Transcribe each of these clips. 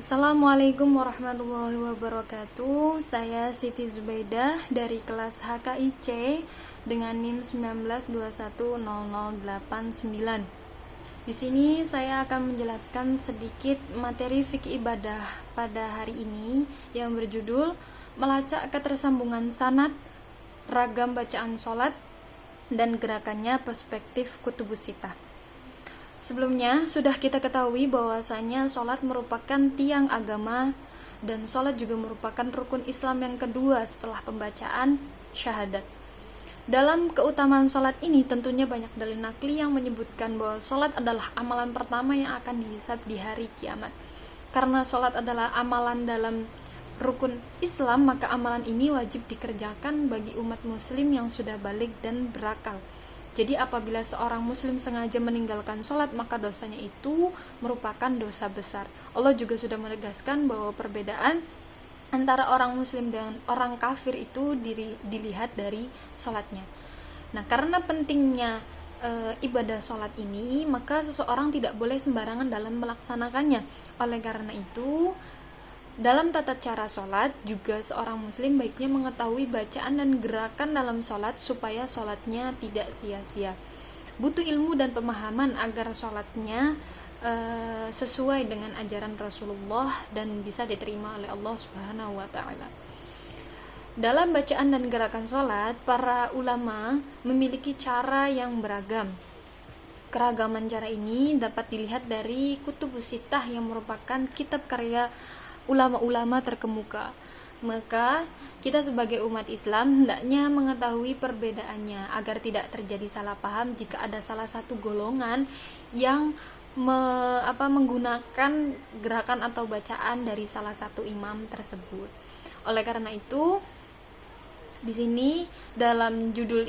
Assalamualaikum warahmatullahi wabarakatuh. Saya Siti Zubaidah dari kelas HKIC dengan NIM 19210089. Di sini saya akan menjelaskan sedikit materi fikih ibadah pada hari ini yang berjudul melacak ketersambungan sanad, ragam bacaan sholat, dan gerakannya perspektif kutubus sittah. Sebelumnya, sudah kita ketahui bahwasanya sholat merupakan tiang agama dan sholat juga merupakan rukun Islam yang kedua setelah pembacaan syahadat. Dalam keutamaan sholat ini tentunya banyak dalil nakli yang menyebutkan bahwa sholat adalah amalan pertama yang akan dihisab di hari kiamat. Karena sholat adalah amalan dalam rukun Islam, maka amalan ini wajib dikerjakan bagi umat muslim yang sudah baligh dan berakal. Jadi apabila seorang muslim sengaja meninggalkan sholat, maka dosanya itu merupakan dosa besar. Allah juga sudah menegaskan bahwa perbedaan antara orang muslim dan orang kafir itu dilihat dari sholatnya. Nah, karena pentingnya ibadah sholat ini, maka seseorang tidak boleh sembarangan dalam melaksanakannya. Oleh karena itu, dalam tata cara sholat, juga seorang muslim baiknya mengetahui bacaan dan gerakan dalam sholat supaya sholatnya tidak sia-sia. Butuh ilmu dan pemahaman agar sholatnya sesuai dengan ajaran Rasulullah dan bisa diterima oleh Allah Subhanahu wa Ta'ala. Dalam bacaan dan gerakan sholat, para ulama memiliki cara yang beragam. Keragaman cara ini dapat dilihat dari Kutubus Sittah yang merupakan kitab karya ulama-ulama terkemuka. Maka kita sebagai umat Islam hendaknya mengetahui perbedaannya agar tidak terjadi salah paham jika ada salah satu golongan yang menggunakan gerakan atau bacaan dari salah satu imam tersebut. Oleh karena itu, di sini dalam judul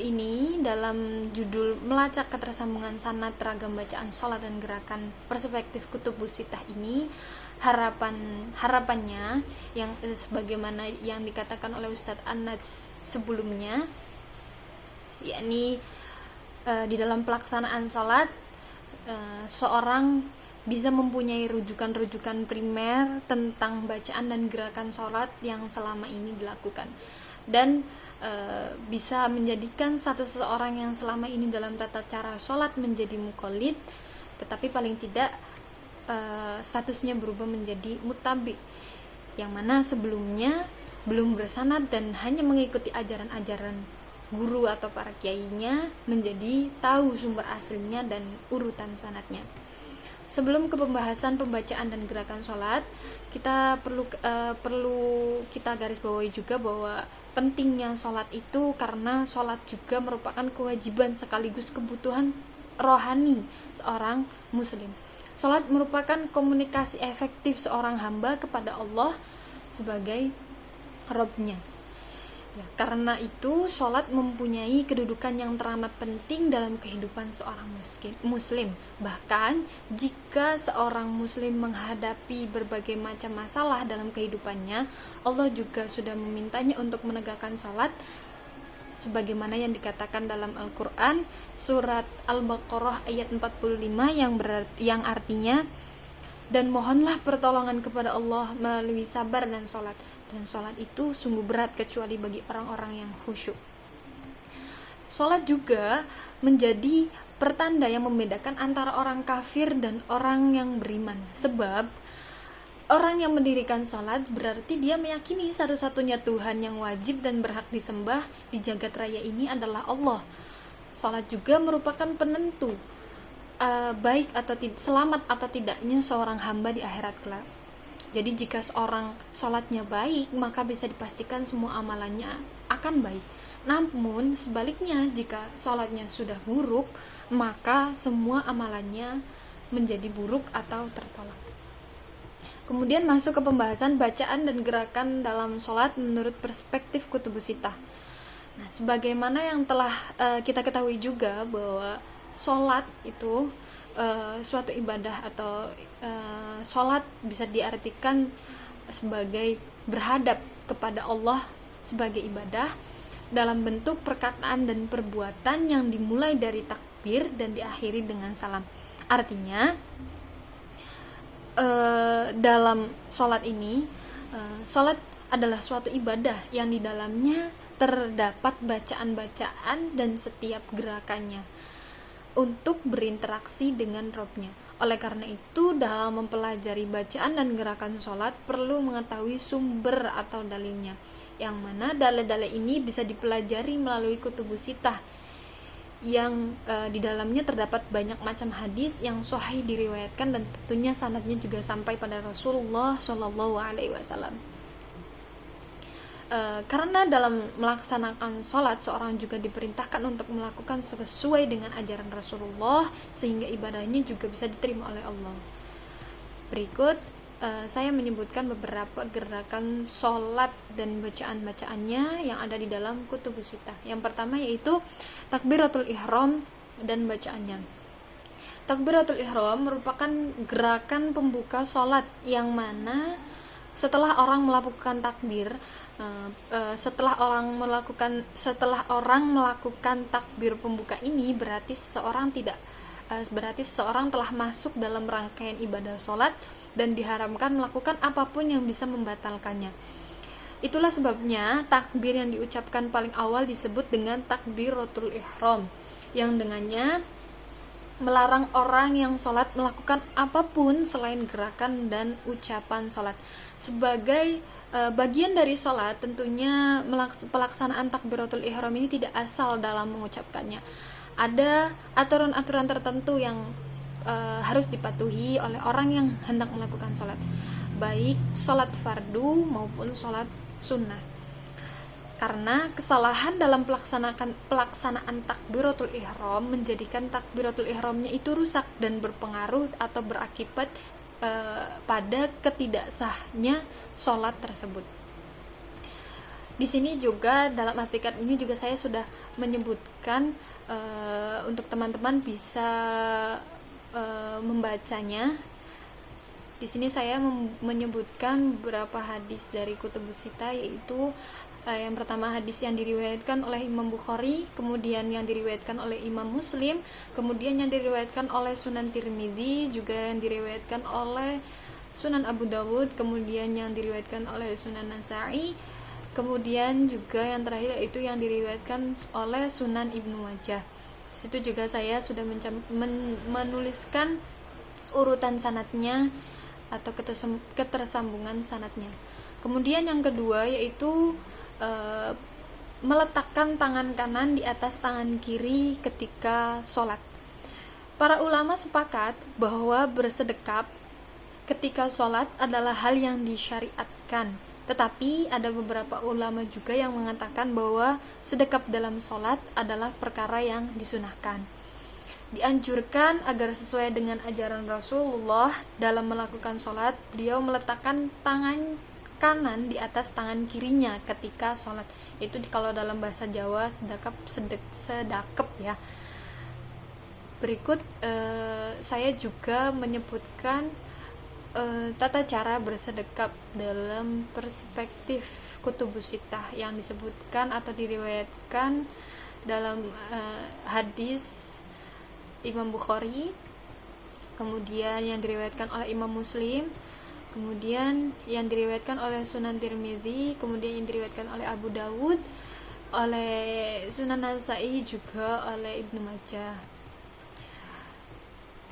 melacak ketersambungan sanad, ragam bacaan sholat dan gerakan perspektif Kutubus Sittah ini, harapannya yang sebagaimana yang dikatakan oleh Ustadz Anas sebelumnya, yakni di dalam pelaksanaan sholat seorang bisa mempunyai rujukan-rujukan primer tentang bacaan dan gerakan sholat yang selama ini dilakukan, dan bisa menjadikan seseorang yang selama ini dalam tata cara sholat menjadi muqallid, tetapi paling tidak statusnya berubah menjadi mutabi, yang mana sebelumnya belum bersanad dan hanya mengikuti ajaran-ajaran guru atau para kiainya, menjadi tahu sumber aslinya dan urutan sanadnya. Sebelum ke pembahasan pembacaan dan gerakan sholat, kita perlu kita garis bawahi juga bahwa pentingnya sholat itu karena sholat juga merupakan kewajiban sekaligus kebutuhan rohani seorang muslim. Sholat merupakan komunikasi efektif seorang hamba kepada Allah sebagai Rabb-nya. Ya, karena itu sholat mempunyai kedudukan yang teramat penting dalam kehidupan seorang muslim. Bahkan jika seorang muslim menghadapi berbagai macam masalah dalam kehidupannya, Allah juga sudah memintanya untuk menegakkan sholat, sebagaimana yang dikatakan dalam Al-Quran surat Al-Baqarah ayat 45 yang artinya, dan mohonlah pertolongan kepada Allah melalui sabar dan sholat itu sungguh berat kecuali bagi orang-orang yang khusyuk. Sholat juga menjadi pertanda yang membedakan antara orang kafir dan orang yang beriman, sebab orang yang mendirikan sholat berarti dia meyakini satu-satunya Tuhan yang wajib dan berhak disembah di jagat raya ini adalah Allah. Sholat juga merupakan penentu baik atau selamat atau tidaknya seorang hamba di akhirat kelak. Jadi jika seorang sholatnya baik, maka bisa dipastikan semua amalannya akan baik. Namun sebaliknya, jika sholatnya sudah buruk, maka semua amalannya menjadi buruk atau tertolak. Kemudian masuk ke pembahasan bacaan dan gerakan dalam sholat menurut perspektif Kutubus Sittah. Nah, sebagaimana yang telah kita ketahui juga bahwa sholat itu suatu ibadah atau sholat bisa diartikan sebagai berhadap kepada Allah sebagai ibadah dalam bentuk perkataan dan perbuatan yang dimulai dari takbir dan diakhiri dengan salam. Artinya dalam sholat ini, sholat adalah suatu ibadah yang di dalamnya terdapat bacaan-bacaan dan setiap gerakannya untuk berinteraksi dengan Robnya. Oleh karena itu, dalam mempelajari bacaan dan gerakan sholat perlu mengetahui sumber atau dalilnya, yang mana dalil-dalil ini bisa dipelajari melalui kutubus sittah yang di dalamnya terdapat banyak macam hadis yang sahih diriwayatkan dan tentunya sanadnya juga sampai pada Rasulullah Shallallahu Alaihi Wasallam. Karena dalam melaksanakan sholat seorang juga diperintahkan untuk melakukan sesuai dengan ajaran Rasulullah sehingga ibadahnya juga bisa diterima oleh Allah. Berikut saya menyebutkan beberapa gerakan sholat dan bacaan-bacaannya yang ada di dalam kutubus sittah. Yang pertama yaitu takbiratul ihram dan bacaannya. Takbiratul ihram merupakan gerakan pembuka sholat yang mana setelah orang melakukan takbir, setelah orang melakukan takbir pembuka ini berarti seseorang telah masuk dalam rangkaian ibadah sholat dan diharamkan melakukan apapun yang bisa membatalkannya. Itulah sebabnya takbir yang diucapkan paling awal disebut dengan takbiratul ihram, yang dengannya melarang orang yang sholat melakukan apapun selain gerakan dan ucapan sholat. Sebagai bagian dari sholat, tentunya pelaksanaan takbiratul ihram ini tidak asal dalam mengucapkannya. Ada aturan-aturan tertentu yang harus dipatuhi oleh orang yang hendak melakukan sholat, baik sholat fardu maupun sholat sunnah. Karena kesalahan dalam pelaksanaan takbiratul ihram menjadikan takbiratul ihramnya itu rusak dan berpengaruh atau berakibat pada ketidaksahnya sholat tersebut. Di sini juga dalam artikel ini juga saya sudah menyebutkan untuk teman-teman bisa membacanya. Di sini saya menyebutkan beberapa hadis dari kutubus sittah, yaitu yang pertama hadis yang diriwayatkan oleh Imam Bukhari, kemudian yang diriwayatkan oleh Imam Muslim, kemudian yang diriwayatkan oleh Sunan Tirmidzi, juga yang diriwayatkan oleh Sunan Abu Dawud, kemudian yang diriwayatkan oleh Sunan Nasa'i, kemudian juga yang terakhir yaitu yang diriwayatkan oleh Sunan Ibnu Majah. Di situ juga saya sudah menuliskan urutan sanadnya atau ketersambungan sanadnya. Kemudian yang kedua yaitu meletakkan tangan kanan di atas tangan kiri ketika sholat. Para ulama sepakat bahwa bersedekap ketika sholat adalah hal yang disyariatkan, tetapi ada beberapa ulama juga yang mengatakan bahwa sedekap dalam sholat adalah perkara yang disunahkan. Dianjurkan agar sesuai dengan ajaran Rasulullah dalam melakukan sholat, beliau meletakkan tangan kanan di atas tangan kirinya ketika sholat. Itu kalau dalam bahasa Jawa sedekap ya. Berikut saya juga menyebutkan tata cara bersedekap dalam perspektif kutubus sittah yang disebutkan atau diriwayatkan dalam hadis Imam Bukhari, kemudian yang diriwayatkan oleh Imam Muslim, kemudian yang diriwayatkan oleh Sunan Tirmidzi, kemudian yang diriwayatkan oleh Abu Dawud, oleh Sunan Nasa'i, juga oleh Ibnu Majah.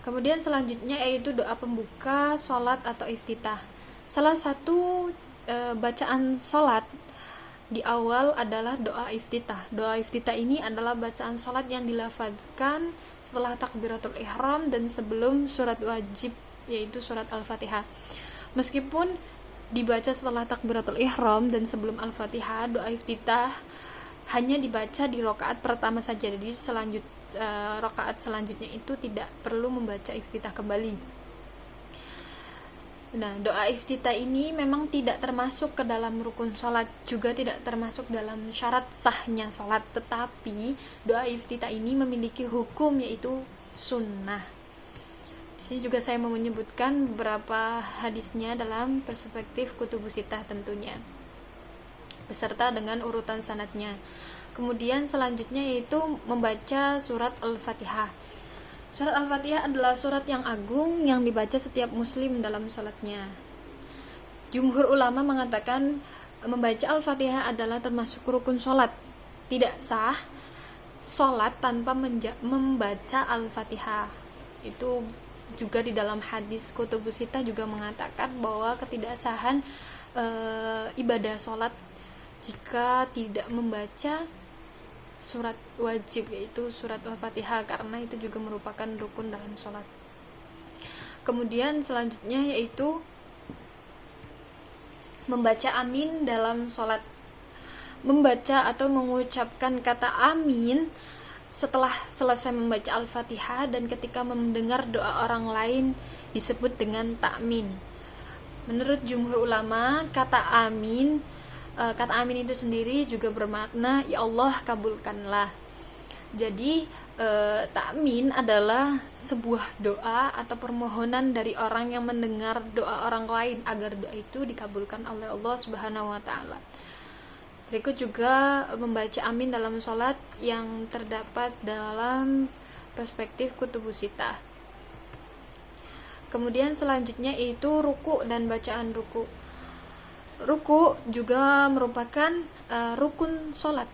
Kemudian selanjutnya yaitu doa pembuka sholat atau iftitah. Salah satu bacaan sholat di awal adalah doa iftitah. Doa iftitah ini adalah bacaan sholat yang dilafadzkan setelah takbiratul ihram dan sebelum surat wajib, yaitu surat Al-Fatihah. Meskipun dibaca setelah takbiratul ihram dan sebelum Al-Fatihah, doa iftitah hanya dibaca di rakaat pertama saja. Jadi rakaat selanjutnya itu tidak perlu membaca iftitah kembali. Nah, doa iftitah ini memang tidak termasuk ke dalam rukun sholat, juga tidak termasuk dalam syarat sahnya sholat, tetapi doa iftitah ini memiliki hukum yaitu sunnah. Di sini juga saya mau menyebutkan beberapa hadisnya dalam perspektif kutubus sittah tentunya, beserta dengan urutan sanadnya. Kemudian selanjutnya yaitu membaca surat Al-Fatihah. Surat Al-Fatihah adalah surat yang agung yang dibaca setiap muslim dalam sholatnya. Jumhur ulama mengatakan membaca Al-Fatihah adalah termasuk rukun sholat. Tidak sah sholat tanpa membaca Al-Fatihah. Itu juga di dalam hadis Kutubus Sittah juga mengatakan bahwa ketidaksahan ibadah sholat jika tidak membaca surat wajib, yaitu surat Al-Fatihah, karena itu juga merupakan rukun dalam sholat. Kemudian selanjutnya yaitu membaca amin dalam sholat. Membaca atau mengucapkan kata amin setelah selesai membaca Al-Fatihah dan ketika mendengar doa orang lain disebut dengan ta'min. Menurut jumhur ulama, kata amin itu sendiri juga bermakna ya Allah kabulkanlah. Jadi ta'min adalah sebuah doa atau permohonan dari orang yang mendengar doa orang lain agar doa itu dikabulkan oleh Allah Subhanahu wa taala. Berikut juga membaca amin dalam sholat yang terdapat dalam perspektif Kutubus Sittah. Kemudian selanjutnya itu ruku dan bacaan ruku. Ruku juga merupakan rukun sholat,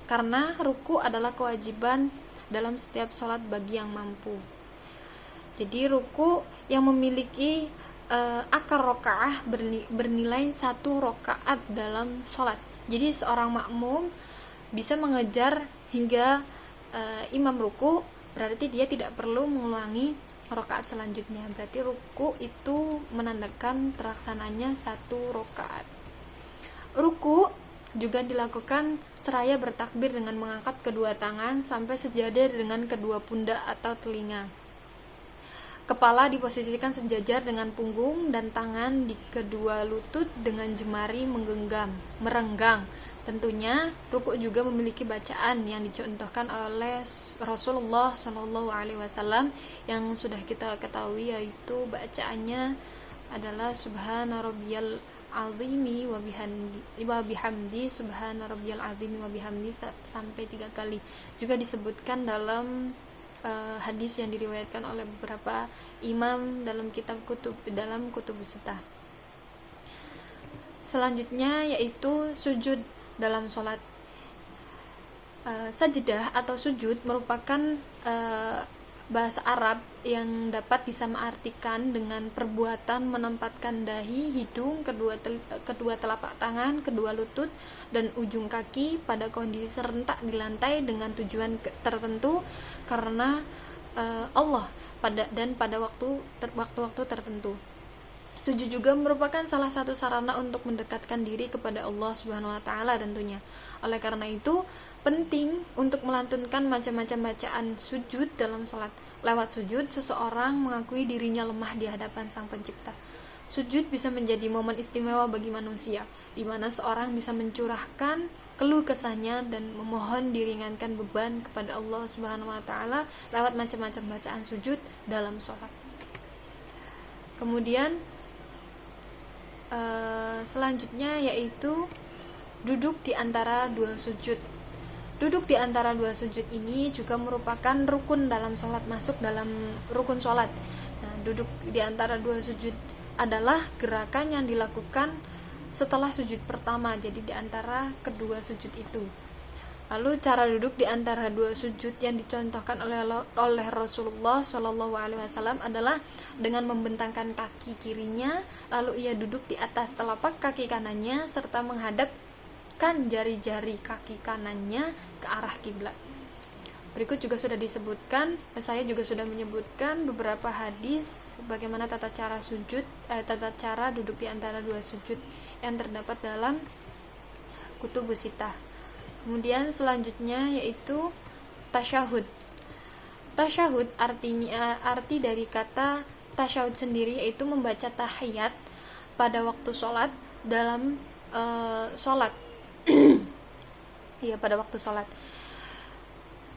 karena ruku adalah kewajiban dalam setiap sholat bagi yang mampu. Jadi ruku yang memiliki akar rokaah bernilai 1 rokaat dalam sholat. Jadi seorang makmum bisa mengejar hingga imam ruku, berarti dia tidak perlu mengulangi rokaat selanjutnya. Berarti ruku itu menandakan terlaksananya 1 rokaat. Ruku juga dilakukan seraya bertakbir dengan mengangkat kedua tangan sampai sejajar dengan kedua pundak atau telinga. Kepala diposisikan sejajar dengan punggung dan tangan di kedua lutut dengan jemari merenggang. Tentunya ruku juga memiliki bacaan yang dicontohkan oleh Rasulullah SAW yang sudah kita ketahui, yaitu bacaannya adalah Subhana rabbiyal azimi wa bihamdi Subhana rabbiyal azimi wa bihamdi sampai 3 kali. Juga disebutkan dalam hadis yang diriwayatkan oleh beberapa imam dalam Kutubus Sittah. Selanjutnya yaitu sujud dalam sholat. Sajdah atau sujud merupakan bahasa Arab yang dapat disamaartikan dengan perbuatan menempatkan dahi, hidung, kedua telapak tangan, kedua lutut, dan ujung kaki pada kondisi serentak di lantai dengan tujuan tertentu karena Allah pada waktu-waktu tertentu. Sujud juga merupakan salah satu sarana untuk mendekatkan diri kepada Allah Subhanahu wa taala tentunya. Oleh karena itu, penting untuk melantunkan macam-macam bacaan sujud dalam sholat. Lewat sujud, seseorang mengakui dirinya lemah di hadapan Sang Pencipta. Sujud bisa menjadi momen istimewa bagi manusia, di mana seorang bisa mencurahkan keluh kesahnya dan memohon diringankan beban kepada Allah Subhanahu wa taala lewat macam-macam bacaan sujud dalam sholat. Kemudian selanjutnya yaitu duduk di antara 2 sujud. Duduk di antara 2 sujud ini juga merupakan rukun dalam sholat, masuk dalam rukun sholat. Nah, duduk di antara 2 sujud adalah gerakan yang dilakukan setelah sujud pertama, jadi di antara kedua sujud itu. Lalu cara duduk di antara 2 sujud yang dicontohkan oleh Rasulullah SAW adalah dengan membentangkan kaki kirinya, lalu ia duduk di atas telapak kaki kanannya serta menghadapkan jari-jari kaki kanannya ke arah kiblat. Berikut juga sudah disebutkan, saya juga sudah menyebutkan beberapa hadis bagaimana tata cara duduk di antara 2 sujud yang terdapat dalam Kutubus Sittah. Kemudian selanjutnya yaitu tasyahud. Tasyahud arti dari kata tasyahud sendiri yaitu membaca tahiyat pada waktu sholat dalam sholat. Ya, pada waktu sholat.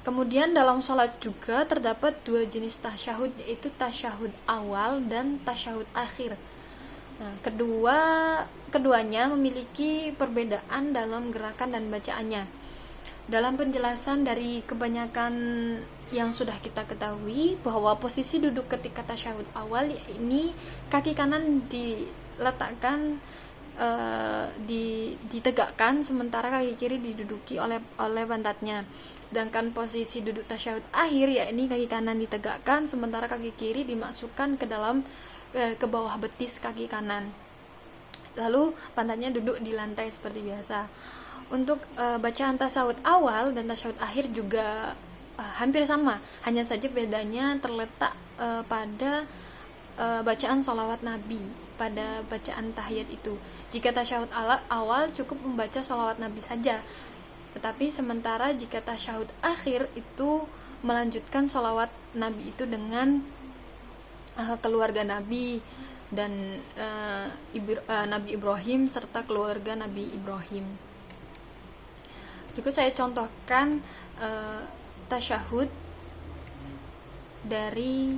Kemudian dalam sholat juga terdapat 2 jenis tasyahud, yaitu tasyahud awal dan tasyahud akhir. Nah, keduanya memiliki perbedaan dalam gerakan dan bacaannya. Dalam penjelasan dari kebanyakan yang sudah kita ketahui bahwa posisi duduk ketika tasyahud awal ini kaki kanan diletakkan ditegakkan, sementara kaki kiri diduduki oleh pantatnya. Sedangkan posisi duduk tasyahud akhir yakni kaki kanan ditegakkan, sementara kaki kiri dimasukkan ke dalam ke bawah betis kaki kanan. Lalu pantatnya duduk di lantai seperti biasa. Untuk bacaan tasyahud awal dan tasyahud akhir juga hampir sama, hanya saja bedanya terletak pada bacaan sholawat Nabi pada bacaan tahiyat itu. Jika tasyahud awal cukup membaca sholawat Nabi saja, tetapi sementara jika tasyahud akhir itu melanjutkan sholawat Nabi itu dengan keluarga Nabi dan Nabi Ibrahim serta keluarga Nabi Ibrahim. Berikut saya contohkan tasyahud dari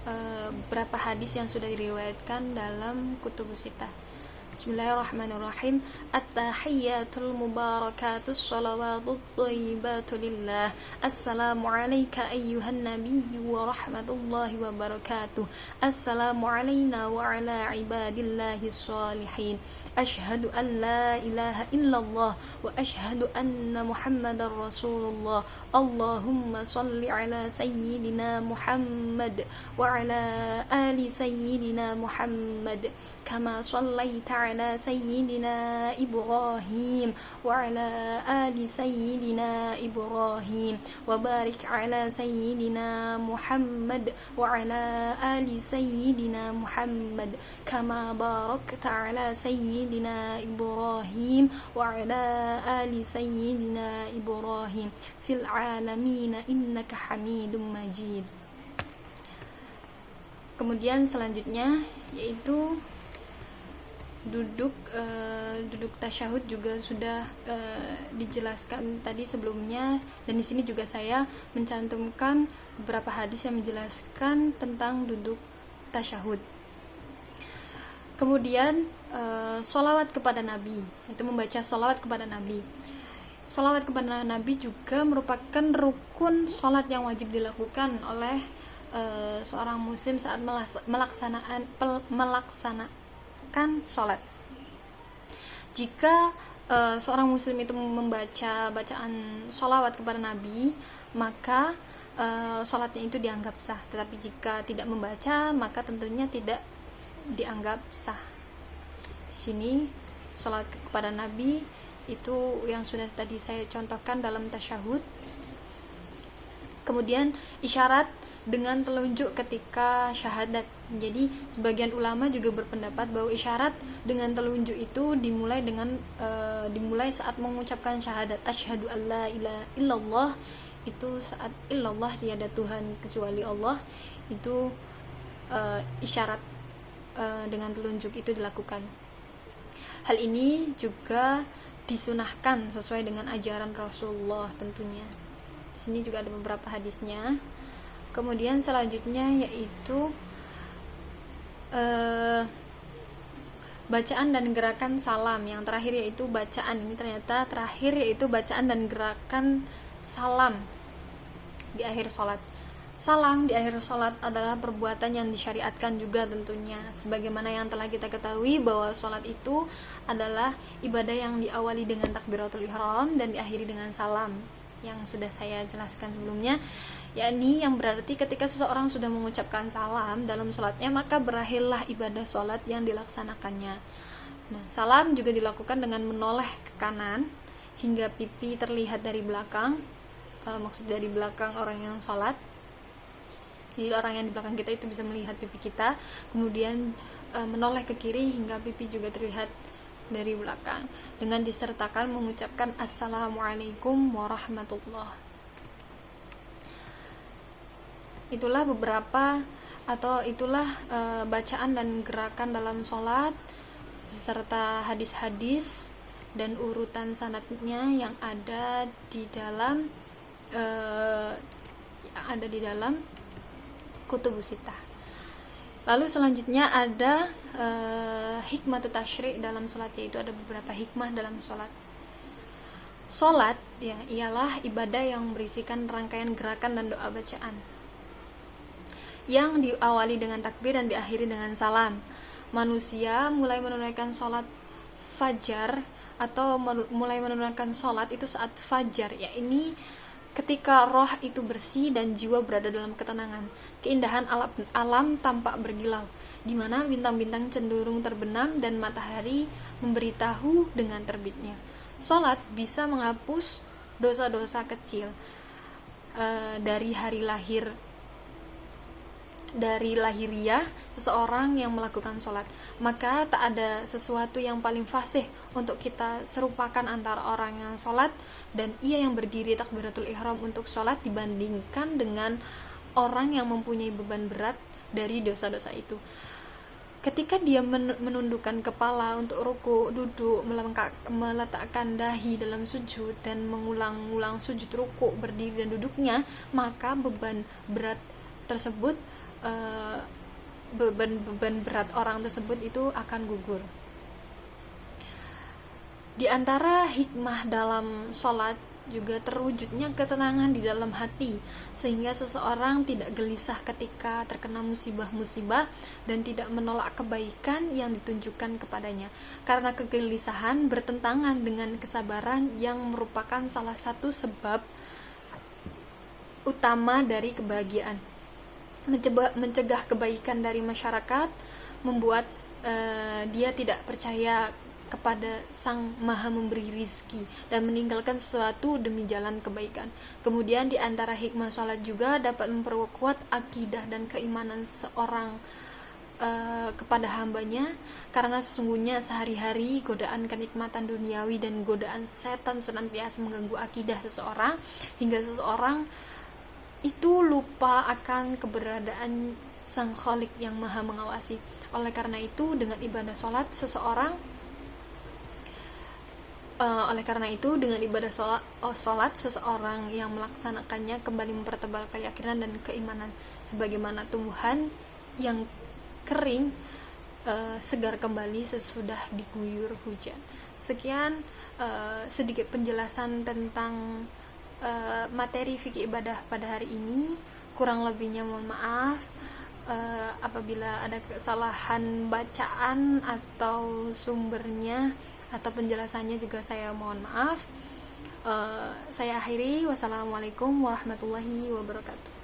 beberapa hadis yang sudah diriwayatkan dalam kutubus sittah. Bismillahirrahmanirrahim. At-tahiyyatul mubarakatus shalawatut thayyibatu lillah. Assalamu alayka ayyuhan nabiyyu wa rahmatullahi wa barakatuh. Assalamu alayna wa ala ibadillahis shalihin. Ashhadu an la ilaha illallah wa ashhadu anna Muhammadar Rasulullah. Allahumma salli ala sayyidina Muhammad wa ala ali sayyidina Muhammad kama sallaita ala sayyidina Ibrahim wa ala ali sayyidina Ibrahim wa barik ala sayyidina Muhammad wa ala ali sayyidina Muhammad kama barakta ala sayyidina Ibrahim wa ala ali sayyidina Ibrahim fil alamin innaka Hamidum Majid. Kemudian selanjutnya yaitu duduk tasyahud juga sudah dijelaskan tadi sebelumnya, dan di sini juga saya mencantumkan beberapa hadis yang menjelaskan tentang duduk tasyahud. Kemudian sholawat kepada Nabi, itu membaca sholawat kepada Nabi. Sholawat kepada Nabi juga merupakan rukun sholat yang wajib dilakukan oleh seorang muslim saat melaksanakan sholat. Jika seorang muslim itu membaca bacaan sholawat kepada Nabi, maka sholatnya itu dianggap sah. Tetapi jika tidak membaca, maka tentunya tidak dianggap sah. Di sini sholat kepada Nabi itu yang sudah tadi saya contohkan dalam tasyahud. Kemudian isyarat dengan telunjuk ketika syahadat. Jadi sebagian ulama juga berpendapat bahwa isyarat dengan telunjuk itu dimulai saat mengucapkan syahadat asyhadu alla ilaha illallah. Itu saat illallah, tiada Tuhan kecuali Allah, itu isyarat dengan telunjuk itu dilakukan. Hal ini juga disunahkan sesuai dengan ajaran Rasulullah tentunya. Di sini juga ada beberapa hadisnya. Kemudian selanjutnya yaitu bacaan dan gerakan salam. Yang terakhir yaitu bacaan, ini ternyata terakhir yaitu bacaan dan gerakan salam di akhir sholat. Salam di akhir sholat adalah perbuatan yang disyariatkan juga tentunya, sebagaimana yang telah kita ketahui bahwa sholat itu adalah ibadah yang diawali dengan takbiratul ihram dan diakhiri dengan salam, yang sudah saya jelaskan sebelumnya, yakni yang berarti ketika seseorang sudah mengucapkan salam dalam sholatnya, maka berakhirlah ibadah sholat yang dilaksanakannya. Nah, salam juga dilakukan dengan menoleh ke kanan hingga pipi terlihat dari belakang, maksud dari belakang orang yang sholat. Jadi orang yang di belakang kita itu bisa melihat pipi kita, kemudian menoleh ke kiri hingga pipi juga terlihat dari belakang, dengan disertakan mengucapkan Assalamualaikum warahmatullah. Itulah beberapa atau itulah bacaan dan gerakan dalam sholat beserta hadis-hadis dan urutan sanadnya yang ada di dalam kutubus sittah. Lalu selanjutnya ada hikmah tasyri' dalam sholat, yaitu ada beberapa hikmah dalam sholat. Sholat ya ialah ibadah yang berisikan rangkaian gerakan dan doa bacaan yang diawali dengan takbir dan diakhiri dengan salam. Manusia mulai menunaikan sholat fajar atau mulai menunaikan sholat itu saat fajar, ya ini ketika roh itu bersih dan jiwa berada dalam ketenangan. Keindahan alam tampak berkilau, di mana bintang-bintang cenderung terbenam dan matahari memberitahu dengan terbitnya. Sholat bisa menghapus dosa-dosa kecil dari lahiriah seseorang yang melakukan sholat. Maka tak ada sesuatu yang paling fasih untuk kita serupakan antara orang yang sholat dan ia yang berdiri takbiratul ihram untuk sholat dibandingkan dengan orang yang mempunyai beban berat dari dosa-dosa itu. Ketika dia menundukkan kepala untuk ruku, duduk, meletakkan dahi dalam sujud dan mengulang-ulang sujud, ruku, berdiri dan duduknya, maka beban berat tersebut beban berat orang tersebut itu akan gugur. Di antara hikmah dalam sholat juga terwujudnya ketenangan di dalam hati, sehingga seseorang tidak gelisah ketika terkena musibah-musibah dan tidak menolak kebaikan yang ditunjukkan kepadanya, karena kegelisahan bertentangan dengan kesabaran yang merupakan salah satu sebab utama dari kebahagiaan. Mencegah kebaikan dari masyarakat, membuat dia tidak percaya kepada Sang Maha Memberi rizki dan meninggalkan sesuatu demi jalan kebaikan. Kemudian di antara hikmah sholat juga dapat memperkuat akidah dan keimanan seorang kepada hambanya, karena sesungguhnya sehari-hari godaan kenikmatan duniawi dan godaan setan senantiasa mengganggu akidah seseorang hingga seseorang itu lupa akan keberadaan Sang Khalik yang Maha mengawasi. Oleh karena itu dengan ibadah sholat seseorang yang melaksanakannya kembali mempertebal keyakinan dan keimanan, sebagaimana tumbuhan yang kering segar kembali sesudah diguyur hujan. Sekian sedikit penjelasan tentang materi fikih ibadah pada hari ini. Kurang lebihnya mohon maaf apabila ada kesalahan bacaan atau sumbernya atau penjelasannya juga saya mohon maaf. Saya akhiri. Wassalamualaikum warahmatullahi wabarakatuh.